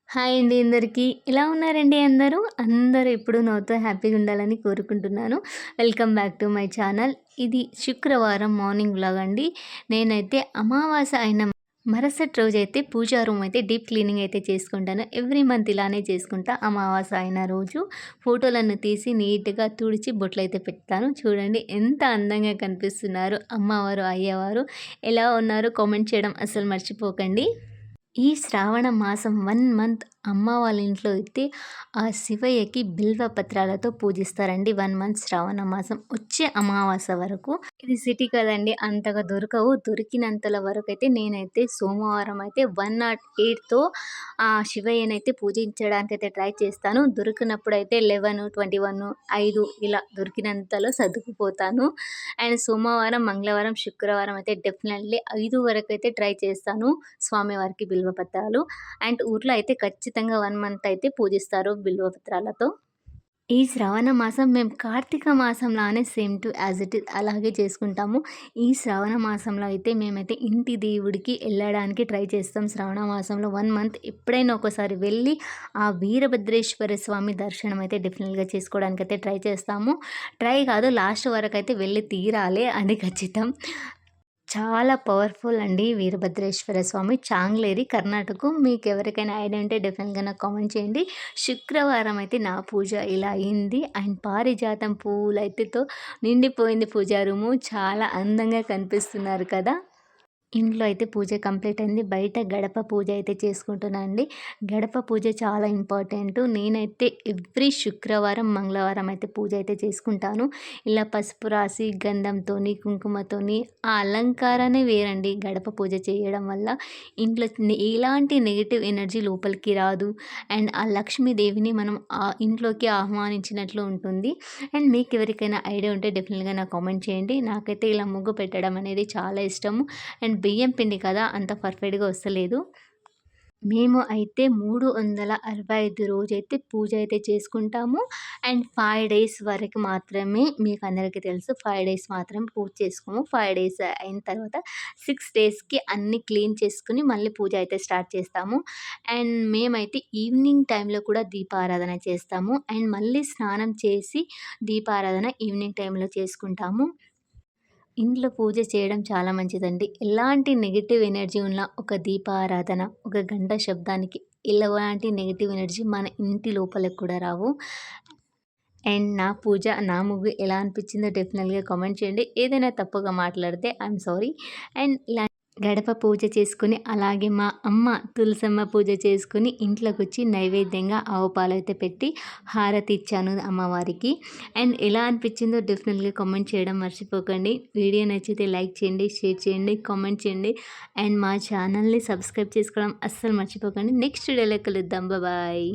Hi అండి అందరికీ. ఎలా ఉన్నారండి అందరూ? అందరూ ఎప్పుడూ నాతో హ్యాపీగా ఉండాలని కోరుకుంటున్నాను. Welcome back to my channel. ఇది శుక్రవారం మార్నింగ్ వ్లాగ్ అండి. నేనైతే అమావాస అయిన మరుసటి రోజైతే పూజా రూమ్ అయితే డీప్ క్లీనింగ్ అయితే చేసుకుంటాను. ఎవ్రీ మంత్ ఇలానే చేసుకుంటా. అమావాస అయిన రోజు ఫోటోలను తీసి నీట్‌గా తుడిచి బొట్లయితే పెడతాను. చూడండి ఎంత అందంగా కనిపిస్తున్నారు అమ్మవారు, అయ్యవారు. ఎలా ఉన్నారు కామెంట్ చేయడం అస్సలు మర్చిపోకండి. ఈ శ్రావణ మాసం 1 మంత్ అమ్మ వాళ్ళ ఇంట్లో అయితే ఆ శివయ్యకి బిల్వ పత్రాలతో పూజిస్తారండి. 1 మంత్ శ్రావణ మాసం వచ్చే అమావాస్య వరకు. ఇది సిటీ కదండీ! అంతగా దొరకవు. దొరికినంతల వరకైతే నేనైతే సోమవారం అయితే 108తో ఆ శివయ్యనైతే పూజించడానికైతే ట్రై చేస్తాను. దొరికినప్పుడైతే 11, 21, 5 ఇలా దొరికినంతలో సర్దుకుపోతాను. అండ్ సోమవారం, మంగళవారం, శుక్రవారం అయితే డెఫినెట్‌లీ 5 వరకైతే ట్రై చేస్తాను స్వామివారికి బిల్వపత్రాలు. అండ్ ఊర్లో అయితే ఖచ్చితంగా 1 మంత్ అయితే పూజిస్తారు బిల్వపత్రాలతో. ఈ శ్రావణ మాసం మేము కార్తీక మాసంలానే same to as it is అలాగే చేసుకుంటాము. ఈ శ్రావణ మాసంలో అయితే మేమైతే ఇంటి దేవుడికి వెళ్ళడానికి ట్రై చేస్తాం. శ్రావణ మాసంలో 1 మంత్ ఎప్పుడైనా ఒకసారి వెళ్ళి ఆ వీరభద్రేశ్వర స్వామి దర్శనం అయితే డెఫినెట్‌గా చేసుకోవడానికైతే ట్రై చేస్తాము. ట్రై కాదు, లాస్ట్ వరకైతే వెళ్ళి తీరాలి అది ఖచ్చితం. చాలా పవర్‌ఫుల్ అండి వీరభద్రేశ్వర స్వామి. చాంగ్లేరి, కర్ణాటక. మీకెవరికైనా ఐడియా ఉంటే డెఫినెట్‌గా నాకు కామెంట్ చేయండి. శుక్రవారం అయితే నా పూజ ఇలా అయింది. అండ్ పారిజాతం పువ్వులైతేతో నిండిపోయింది పూజా రూము. చాలా అందంగా కనిపిస్తున్నారు కదా! ఇంట్లో అయితే పూజ కంప్లీట్ అయింది. బయట గడప పూజ అయితే చేసుకుంటున్నా అండి. గడప పూజ చాలా ఇంపార్టెంటు. నేనైతే ఎవ్రీ శుక్రవారం, మంగళవారం అయితే పూజ అయితే చేసుకుంటాను. ఇలా పసుపు రాసి గంధంతోని, కుంకుమతోని ఆ అలంకారమే వేరండి గడప పూజ చేయడం వల్ల. ఇంట్లో ఎలాంటి నెగెటివ్ ఎనర్జీ లోపలికి రాదు. అండ్ ఆ లక్ష్మీదేవిని మనం ఆ ఇంట్లోకి ఆహ్వానించినట్లు ఉంటుంది. అండ్ మీకు ఎవరికైనా ఐడియా ఉంటే డెఫినెట్‌గా నాకు కామెంట్ చేయండి. నాకైతే ఇలా ముగ్గు పెట్టడం అనేది చాలా ఇష్టము. అండ్ బియ్యం పిండి కదా అంత పర్ఫెక్ట్‌గా వస్తలేదు. మేము అయితే 365 రోజైతే పూజ అయితే చేసుకుంటాము. అండ్ 5 డేస్ వరకు మాత్రమే, మీకు అందరికీ తెలుసు 5 డేస్ మాత్రం పూజ చేసుకోము. 5 డేస్ అయిన తర్వాత 6 డేస్‌కి అన్నీ క్లీన్ చేసుకొని మళ్ళీ పూజ అయితే స్టార్ట్ చేస్తాము. అండ్ మేమైతే ఈవినింగ్ టైంలో కూడా దీపారాధన చేస్తాము. అండ్ మళ్ళీ స్నానం చేసి దీపారాధన ఈవినింగ్ టైంలో చేసుకుంటాము. ఇంట్లో పూజ చేయడం చాలా మంచిదండి. ఎలాంటి నెగెటివ్ ఎనర్జీ ఉన్నా ఒక దీపారాధన, ఒక గంట శబ్దానికి ఎలాంటి నెగెటివ్ ఎనర్జీ మన ఇంటి లోపలికి కూడా రావు. అండ్ నా పూజ, నా ముగ్గు ఎలా అనిపించిందో డెఫినెట్‌గా కామెంట్ చేయండి. ఏదైనా తప్పుగా మాట్లాడితే ఐయామ్ సారీ. అండ్ ఇలా గడప పూజ చేసుకొని, అలాగే మా అమ్మ తులసమ్మ పూజ చేసుకొని ఇంట్లోకొచ్చి నైవేద్యంగా ఆవు పాలైతే పెట్టి హారతి ఇచ్చాను అమ్మవారికి. అండ్ ఎలా అనిపించిందో డెఫినెట్‌గా కామెంట్ చేయడం మర్చిపోకండి. వీడియో నచ్చితే లైక్ చేయండి, షేర్ చేయండి, కామెంట్ చేయండి. అండ్ మా ఛానల్‌ని సబ్స్క్రైబ్ చేసుకోవడం అస్సలు మర్చిపోకండి. నెక్స్ట్ వీడియోలో కలుద్దాం. బాయ్.